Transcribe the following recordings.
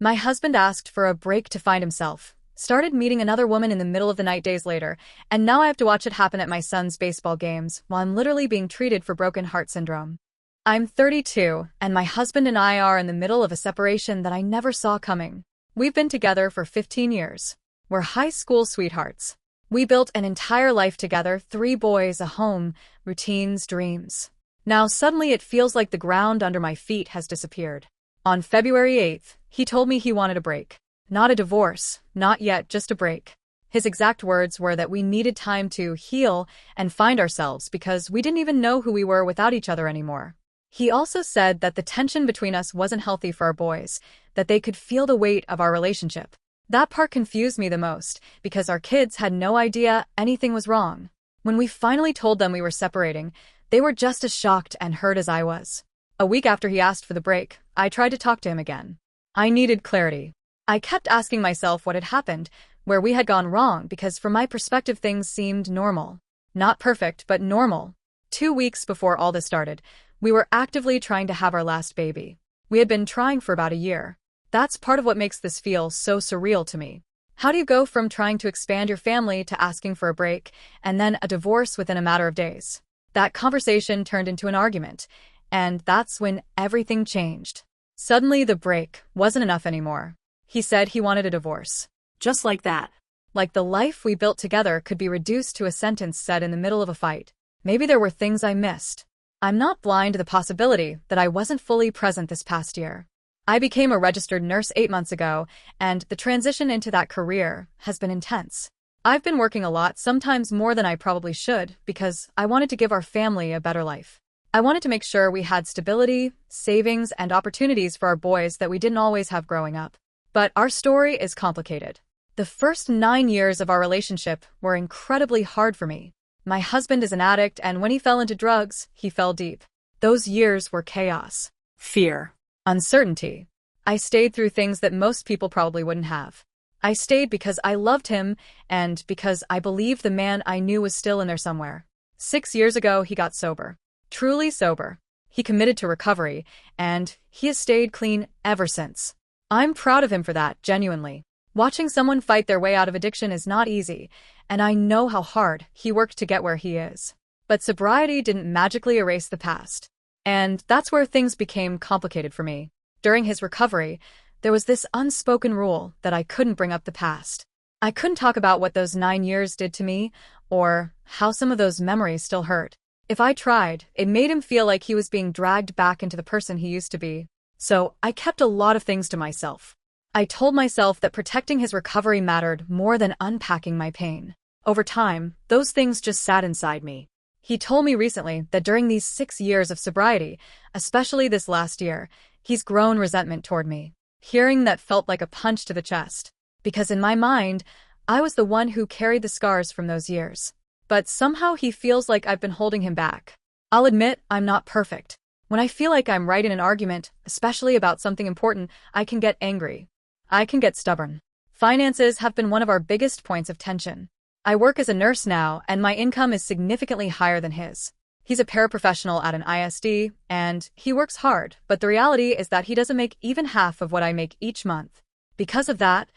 My husband asked for a break to find himself, started meeting another woman in the middle of the night days later, and now I have to watch it happen at my son's baseball games while I'm literally being treated for broken heart syndrome. I'm 32, and my husband and I are in the middle of a separation that I never saw coming. We've been together for 15 years. We're high school sweethearts. We built an entire life together, 3 boys, a home, routines, dreams. Now suddenly it feels like the ground under my feet has disappeared. On February 8th, he told me he wanted a break. Not a divorce, not yet, just a break. His exact words were that we needed time to heal and find ourselves because we didn't even know who we were without each other anymore. He also said that the tension between us wasn't healthy for our boys, that they could feel the weight of our relationship. That part confused me the most, because our kids had no idea anything was wrong. When we finally told them we were separating, they were just as shocked and hurt as I was. A week after he asked for the break, I tried to talk to him again. I needed clarity. I kept asking myself what had happened, where we had gone wrong, because from my perspective things seemed normal. Not perfect, but normal. 2 weeks before all this started, we were actively trying to have our last baby. We had been trying for about a year. That's part of what makes this feel so surreal to me. How do you go from trying to expand your family to asking for a break, and then a divorce within a matter of days? That conversation turned into an argument, and that's when everything changed. Suddenly the break wasn't enough anymore. He said he wanted a divorce. Just like that. Like the life we built together could be reduced to a sentence said in the middle of a fight. Maybe there were things I missed. I'm not blind to the possibility that I wasn't fully present this past year. I became a registered nurse 8 months ago, and the transition into that career has been intense. I've been working a lot, sometimes more than I probably should, because I wanted to give our family a better life. I wanted to make sure we had stability, savings, and opportunities for our boys that we didn't always have growing up. But our story is complicated. The first 9 years of our relationship were incredibly hard for me. My husband is an addict, and when he fell into drugs, he fell deep. Those years were chaos. Fear. Uncertainty. I stayed through things that most people probably wouldn't have. I stayed because I loved him and because I believed the man I knew was still in there somewhere. 6 years ago, he got sober. Truly sober. He committed to recovery, and he has stayed clean ever since. I'm proud of him for that, genuinely. Watching someone fight their way out of addiction is not easy, and I know how hard he worked to get where he is. But sobriety didn't magically erase the past. And that's where things became complicated for me. During his recovery, there was this unspoken rule that I couldn't bring up the past. I couldn't talk about what those 9 years did to me, or how some of those memories still hurt. If I tried, it made him feel like he was being dragged back into the person he used to be. So I kept a lot of things to myself. I told myself that protecting his recovery mattered more than unpacking my pain. Over time, those things just sat inside me. He told me recently that during these 6 years of sobriety, especially this last year, he's grown resentment toward me. Hearing that felt like a punch to the chest. Because in my mind, I was the one who carried the scars from those years. But somehow he feels like I've been holding him back. I'll admit, I'm not perfect. When I feel like I'm right in an argument, especially about something important, I can get angry. I can get stubborn. Finances have been one of our biggest points of tension. I work as a nurse now, and my income is significantly higher than his. He's a paraprofessional at an ISD, and he works hard, but the reality is that he doesn't make even half of what I make each month. Because of that,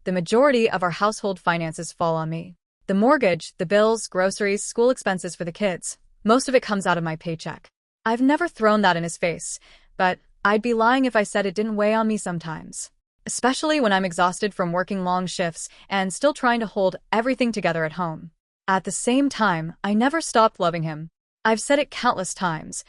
the majority of our household finances fall on me. The mortgage, the bills, groceries, school expenses for the kids, most of it comes out of my paycheck. I've never thrown that in his face, but I'd be lying if I said it didn't weigh on me sometimes. Especially when I'm exhausted from working long shifts and still trying to hold everything together at home. At the same time, I never stopped loving him. I've said it countless times.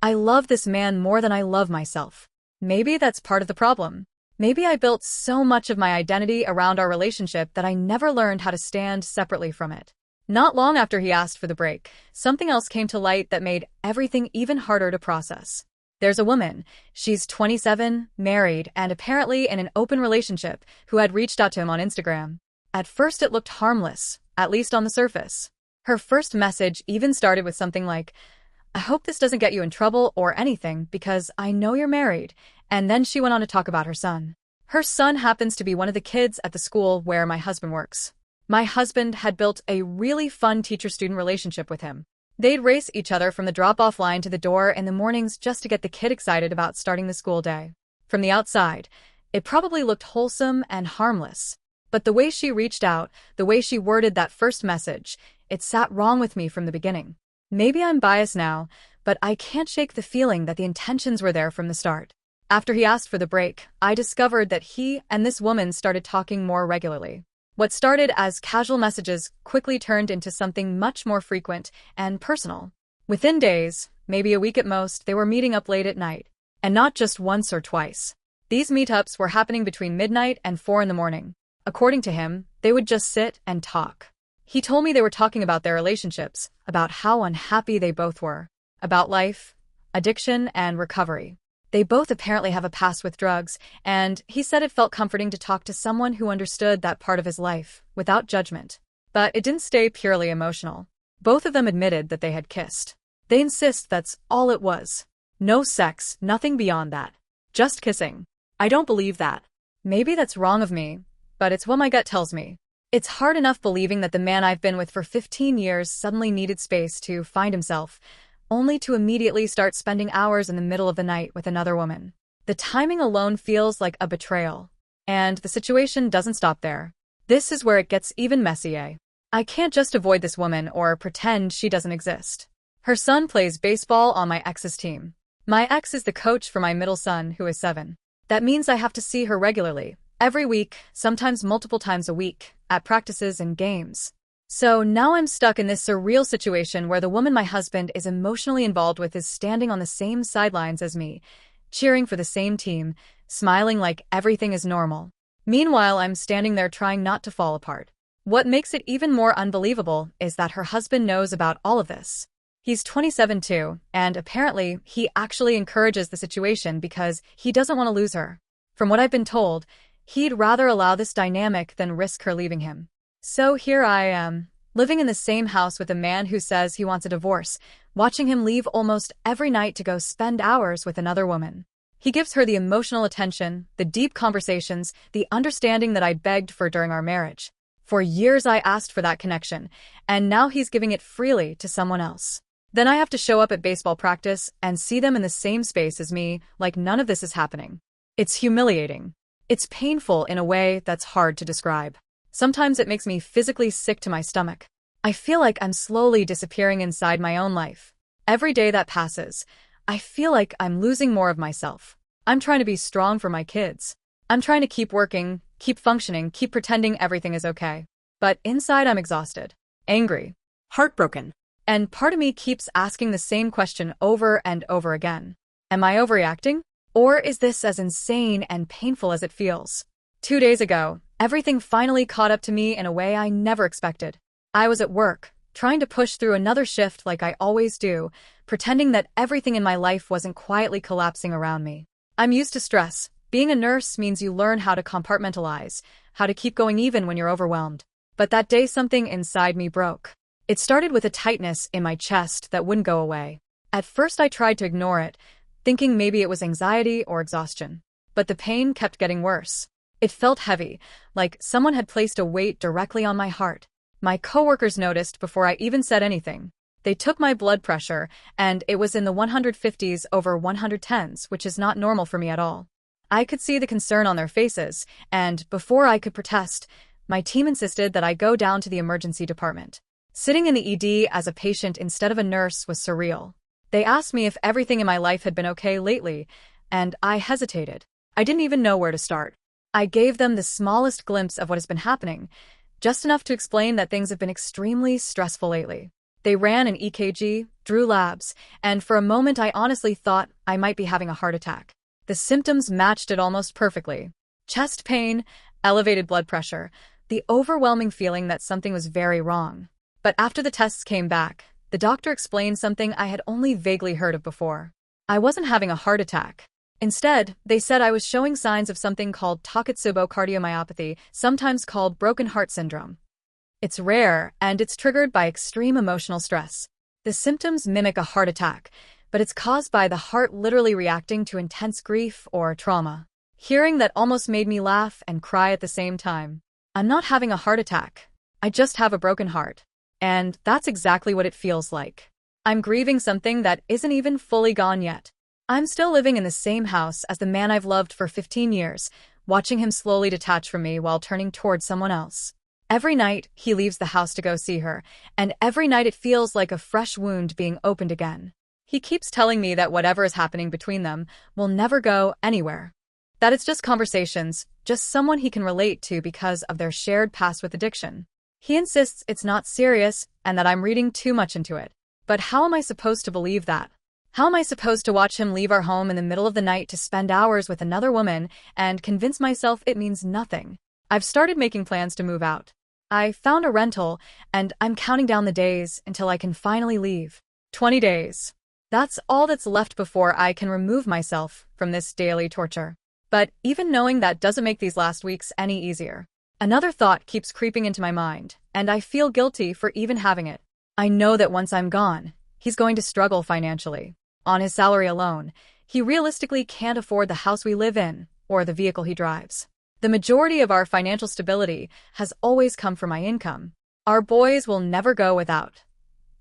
I love this man more than I love myself. Maybe that's part of the problem. Maybe I built so much of my identity around our relationship that I never learned how to stand separately from it. Not long after he asked for the break, something else came to light that made everything even harder to process. There's a woman, she's 27, married, and apparently in an open relationship, who had reached out to him on Instagram. At first it looked harmless, at least on the surface. Her first message even started with something like, "I hope this doesn't get you in trouble or anything because I know you're married," and then she went on to talk about her son. Her son happens to be one of the kids at the school where my husband works. My husband had built a really fun teacher-student relationship with him. They'd race each other from the drop-off line to the door in the mornings just to get the kid excited about starting the school day. From the outside, It probably looked wholesome and harmless. But the way she reached out, the way she worded that first message, it sat wrong with me from the beginning. Maybe I'm biased now, but I can't shake the feeling that the intentions were there from the start. After he asked for the break, I discovered that he and this woman started talking more regularly. What started as casual messages quickly turned into something much more frequent and personal. Within days, maybe a week at most, they were meeting up late at night. And not just once or twice. These meetups were happening between midnight and 4 in the morning. According to him, they would just sit and talk. He told me they were talking about their relationships, about how unhappy they both were, about life, addiction, and recovery. They both apparently have a past with drugs, and he said it felt comforting to talk to someone who understood that part of his life, without judgment. But it didn't stay purely emotional. Both of them admitted that they had kissed. They insist that's all it was. No sex, nothing beyond that. Just kissing. I don't believe that. Maybe that's wrong of me, but it's what my gut tells me. It's hard enough believing that the man I've been with for 15 years suddenly needed space to find himself, only to immediately start spending hours in the middle of the night with another woman. The timing alone feels like a betrayal. And the situation doesn't stop there. This is where it gets even messier. I can't just avoid this woman or pretend she doesn't exist. Her son plays baseball on my ex's team. My ex is the coach for my middle son, who is 7. That means I have to see her regularly, every week, sometimes multiple times a week, at practices and games. So now I'm stuck in this surreal situation where the woman my husband is emotionally involved with is standing on the same sidelines as me, cheering for the same team, smiling like everything is normal. Meanwhile, I'm standing there trying not to fall apart. What makes it even more unbelievable is that her husband knows about all of this. He's 27 too, and apparently he actually encourages the situation because he doesn't want to lose her. From what I've been told, he'd rather allow this dynamic than risk her leaving him. So here I am, living in the same house with a man who says he wants a divorce, watching him leave almost every night to go spend hours with another woman. He gives her the emotional attention, the deep conversations, the understanding that I begged for during our marriage. For years I asked for that connection, and now he's giving it freely to someone else. Then I have to show up at baseball practice and see them in the same space as me, like none of this is happening. It's humiliating. It's painful in a way that's hard to describe. Sometimes it makes me physically sick to my stomach. I feel like I'm slowly disappearing inside my own life. Every day that passes, I feel like I'm losing more of myself. I'm trying to be strong for my kids. I'm trying to keep working, keep functioning, keep pretending everything is okay. But inside I'm exhausted, angry, heartbroken. And part of me keeps asking the same question over and over again. Am I overreacting? Or is this as insane and painful as it feels? 2 days ago, everything finally caught up to me in a way I never expected. I was at work, trying to push through another shift like I always do, pretending that everything in my life wasn't quietly collapsing around me. I'm used to stress. Being a nurse means you learn how to compartmentalize, how to keep going even when you're overwhelmed. But that day something inside me broke. It started with a tightness in my chest that wouldn't go away. At first I tried to ignore it, thinking maybe it was anxiety or exhaustion. But the pain kept getting worse. It felt heavy, like someone had placed a weight directly on my heart. My coworkers noticed before I even said anything. They took my blood pressure, and it was in the 150s over 110s, which is not normal for me at all. I could see the concern on their faces, and before I could protest, my team insisted that I go down to the emergency department. Sitting in the ED as a patient instead of a nurse was surreal. They asked me if everything in my life had been okay lately, and I hesitated. I didn't even know where to start. I gave them the smallest glimpse of what has been happening, just enough to explain that things have been extremely stressful lately. They ran an EKG, drew labs, and for a moment I honestly thought I might be having a heart attack. The symptoms matched it almost perfectly. Chest pain, elevated blood pressure, the overwhelming feeling that something was very wrong. But after the tests came back, the doctor explained something I had only vaguely heard of before. I wasn't having a heart attack. Instead, they said I was showing signs of something called Takotsubo cardiomyopathy, sometimes called broken heart syndrome. It's rare, and it's triggered by extreme emotional stress. The symptoms mimic a heart attack, but it's caused by the heart literally reacting to intense grief or trauma. Hearing that almost made me laugh and cry at the same time. I'm not having a heart attack. I just have a broken heart. And that's exactly what it feels like. I'm grieving something that isn't even fully gone yet. I'm still living in the same house as the man I've loved for 15 years, watching him slowly detach from me while turning towards someone else. Every night, he leaves the house to go see her, and every night it feels like a fresh wound being opened again. He keeps telling me that whatever is happening between them will never go anywhere. That it's just conversations, just someone he can relate to because of their shared past with addiction. He insists it's not serious and that I'm reading too much into it. But how am I supposed to believe that? How am I supposed to watch him leave our home in the middle of the night to spend hours with another woman and convince myself it means nothing? I've started making plans to move out. I found a rental, and I'm counting down the days until I can finally leave. 20 days. That's all that's left before I can remove myself from this daily torture. But even knowing that doesn't make these last weeks any easier. Another thought keeps creeping into my mind, and I feel guilty for even having it. I know that once I'm gone, he's going to struggle financially. On his salary alone, he realistically can't afford the house we live in or the vehicle he drives. The majority of our financial stability has always come from my income. Our boys will never go without.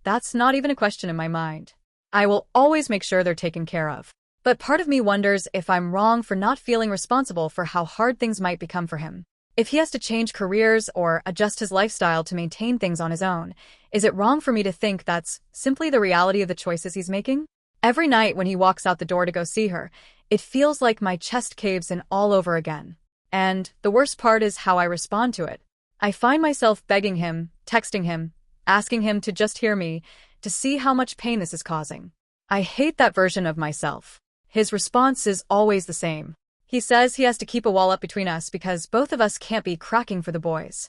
That's not even a question in my mind. I will always make sure they're taken care of. But part of me wonders if I'm wrong for not feeling responsible for how hard things might become for him. If he has to change careers or adjust his lifestyle to maintain things on his own, is it wrong for me to think that's simply the reality of the choices he's making? Every night when he walks out the door to go see her, it feels like my chest caves in all over again. And the worst part is how I respond to it. I find myself begging him, texting him, asking him to just hear me, to see how much pain this is causing. I hate that version of myself. His response is always the same. He says he has to keep a wall up between us because both of us can't be cracking for the boys.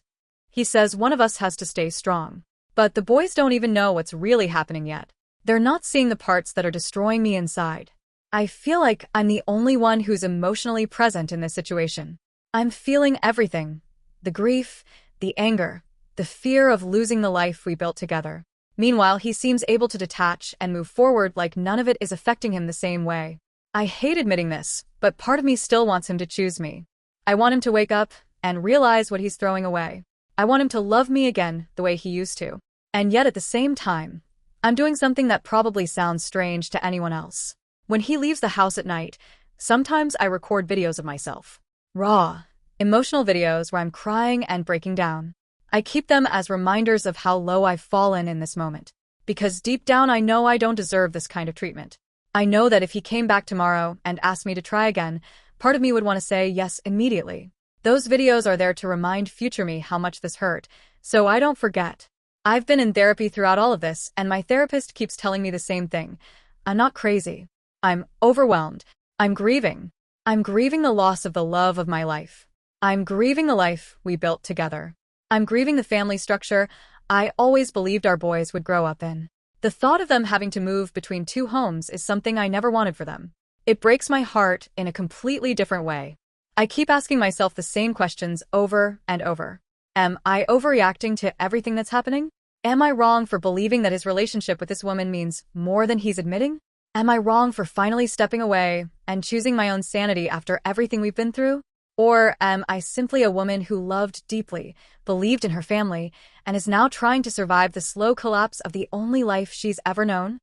He says one of us has to stay strong. But the boys don't even know what's really happening yet. They're not seeing the parts that are destroying me inside. I feel like I'm the only one who's emotionally present in this situation. I'm feeling everything. The grief, the anger, the fear of losing the life we built together. Meanwhile, he seems able to detach and move forward like none of it is affecting him the same way. I hate admitting this, but part of me still wants him to choose me. I want him to wake up and realize what he's throwing away. I want him to love me again the way he used to. And yet at the same time, I'm doing something that probably sounds strange to anyone else. When he leaves the house at night, sometimes I record videos of myself. Raw, emotional videos where I'm crying and breaking down. I keep them as reminders of how low I've fallen in this moment. Because deep down I know I don't deserve this kind of treatment. I know that if he came back tomorrow and asked me to try again, part of me would want to say yes immediately. Those videos are there to remind future me how much this hurt, so I don't forget. I've been in therapy throughout all of this, and my therapist keeps telling me the same thing. I'm not crazy. I'm overwhelmed. I'm grieving. I'm grieving the loss of the love of my life. I'm grieving the life we built together. I'm grieving the family structure I always believed our boys would grow up in. The thought of them having to move between two homes is something I never wanted for them. It breaks my heart in a completely different way. I keep asking myself the same questions over and over. Am I overreacting to everything that's happening? Am I wrong for believing that his relationship with this woman means more than he's admitting? Am I wrong for finally stepping away and choosing my own sanity after everything we've been through? Or am I simply a woman who loved deeply, believed in her family, and is now trying to survive the slow collapse of the only life she's ever known?